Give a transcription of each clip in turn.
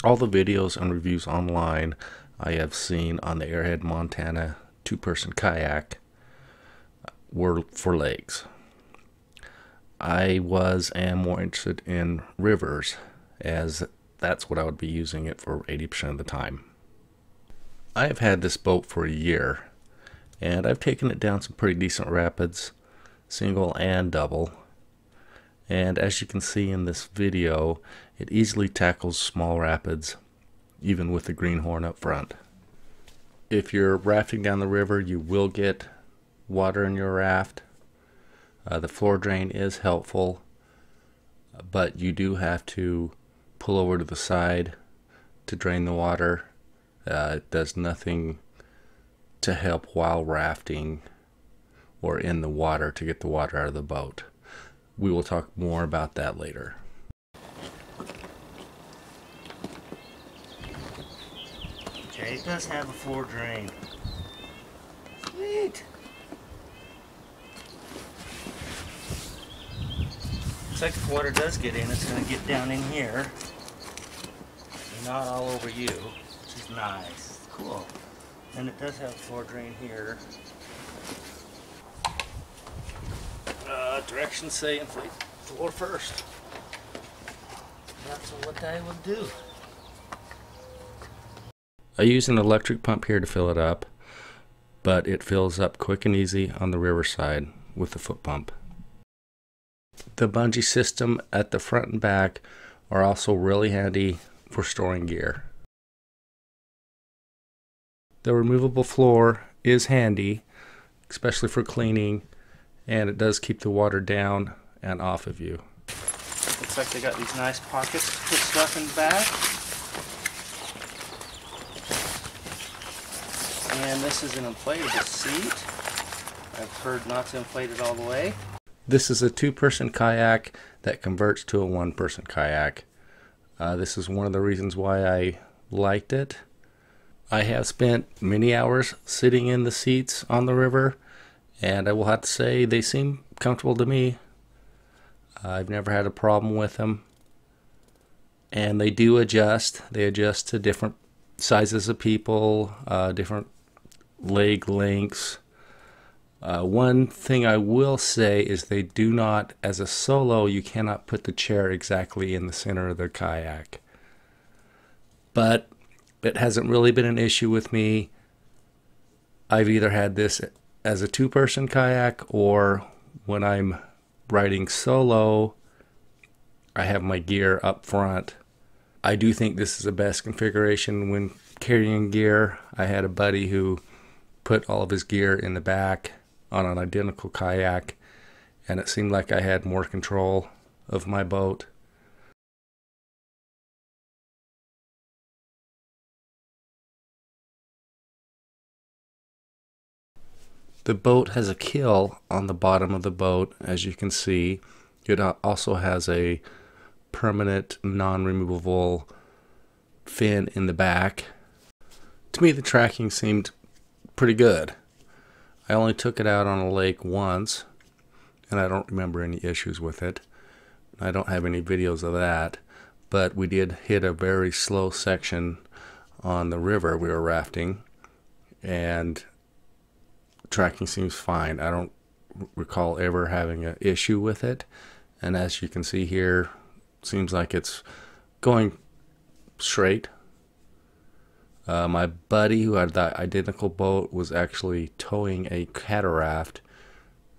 All the videos and reviews online I have seen on the Airhead Montana two-person kayak were for lakes. I am more interested in rivers, as that's what I would be using it for 80% of the time. I have had this boat for a year, and I've taken it down some pretty decent rapids, single and double. And as you can see in this video, it easily tackles small rapids, even with the greenhorn up front. If you're rafting down the river, you will get water in your raft. The floor drain is helpful, but you do have to pull over to the side to drain the water. It does nothing to help while rafting or in the water to get the water out of the boat. We will talk more about that later. Okay, it does have a floor drain. Sweet! Looks like if water does get in, it's going to get down in here. Not all over you, which is nice. Cool. And it does have a floor drain here. Directions say inflate floor first. That's what I will do. I use an electric pump here to fill it up, but it fills up quick and easy on the riverside with the foot pump. The bungee system at the front and back are also really handy for storing gear. The removable floor is handy, especially for cleaning, and it does keep the water down and off of you. Looks like they got these nice pockets to put stuff in the back. And this is an inflatable seat. I've heard not to inflate it all the way. This is a two-person kayak that converts to a one-person kayak. This is one of the reasons why I liked it. I have spent many hours sitting in the seats on the river, and I will have to say they seem comfortable to me. I've never had a problem with them. And they do adjust. They adjust to different sizes of people, different leg lengths. One thing I will say is they do not, as a solo, you cannot put the chair exactly in the center of the kayak. But it hasn't really been an issue with me. I've either had this as a two-person kayak, or when I'm riding solo, I have my gear up front. I do think this is the best configuration when carrying gear. I had a buddy who put all of his gear in the back on an identical kayak, and it seemed like I had more control of my boat. The boat has a keel on the bottom of the boat, as you can see. It also has a permanent, non-removable fin in the back. To me, the tracking seemed pretty good. I only took it out on a lake once, and I don't remember any issues with it. I don't have any videos of that, but we did hit a very slow section on the river we were rafting, and tracking seems fine. I don't recall ever having an issue with it, and as you can see here, seems like it's going straight. My buddy who had that identical boat was actually towing a cataract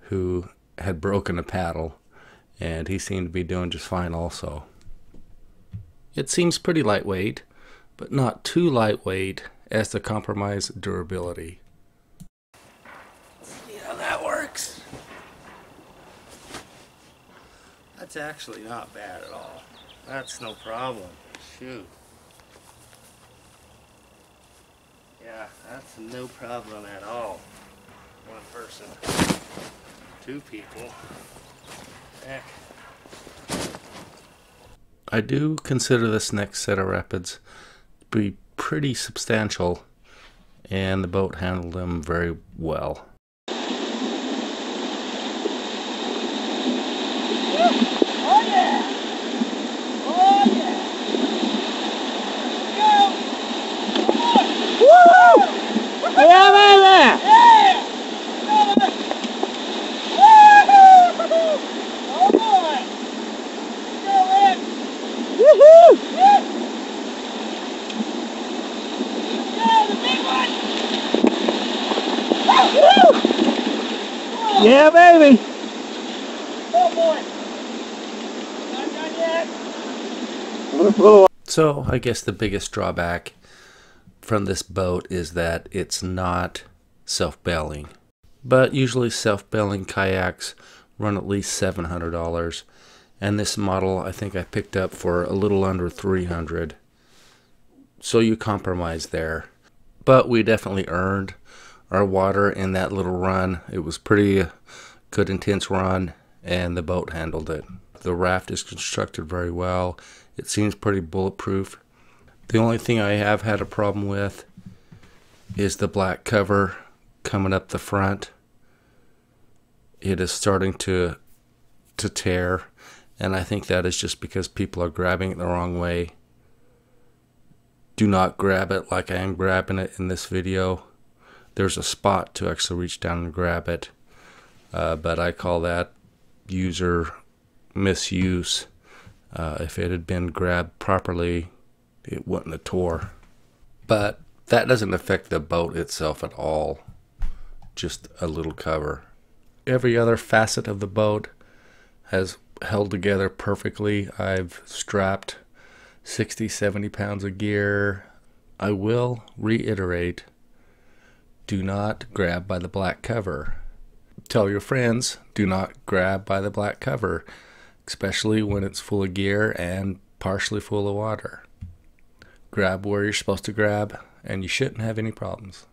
who had broken a paddle, and he seemed to be doing just fine also. It seems pretty lightweight, but not too lightweight as to compromise durability. See how that works? That's actually not bad at all. That's no problem. Shoot. Yeah, that's no problem at all. One person. Two people. Heck. I do consider this next set of rapids to be pretty substantial, and the boat handled them very well. Oh yeah! Oh yeah! Yeah, baby. Oh boy. Not done yet. So I guess the biggest drawback from this boat is that it's not self-bailing. But usually self-bailing kayaks run at least $700. And this model I think I picked up for a little under $300. So you compromise there. But we definitely earned our water in that little run. It was pretty good, intense run, and the boat handled it. The raft is constructed very well. It seems pretty bulletproof. The only thing I have had a problem with is the black cover coming up the front. It is starting to tear, and I think that is just because people are grabbing it the wrong way. Do not grab it like I am grabbing it in this video. There's a spot to actually reach down and grab it, but I call that user misuse. If it had been grabbed properly, it wouldn't have tore. But that doesn't affect the boat itself at all, just a little cover. Every other facet of the boat has held together perfectly. I've strapped 60-70 pounds of gear. I will reiterate, do not grab by the black cover. Tell your friends, do not grab by the black cover, especially when it's full of gear and partially full of water. Grab where you're supposed to grab, and you shouldn't have any problems.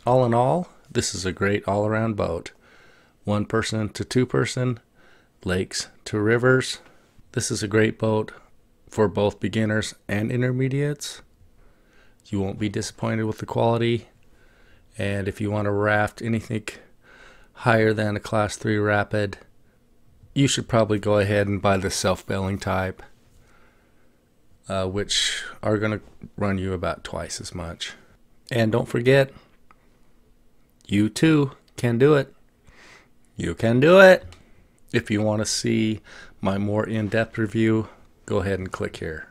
All in all, this is a great all-around boat. 1 person to 2 person, lakes to rivers. This is a great boat for both beginners and intermediates. You won't be disappointed with the quality. And if you want to raft anything higher than a Class 3 Rapid, you should probably go ahead and buy the self-bailing type, which are going to run you about twice as much. And don't forget, you too can do it. You can do it. If you want to see my more in-depth review, go ahead and click here.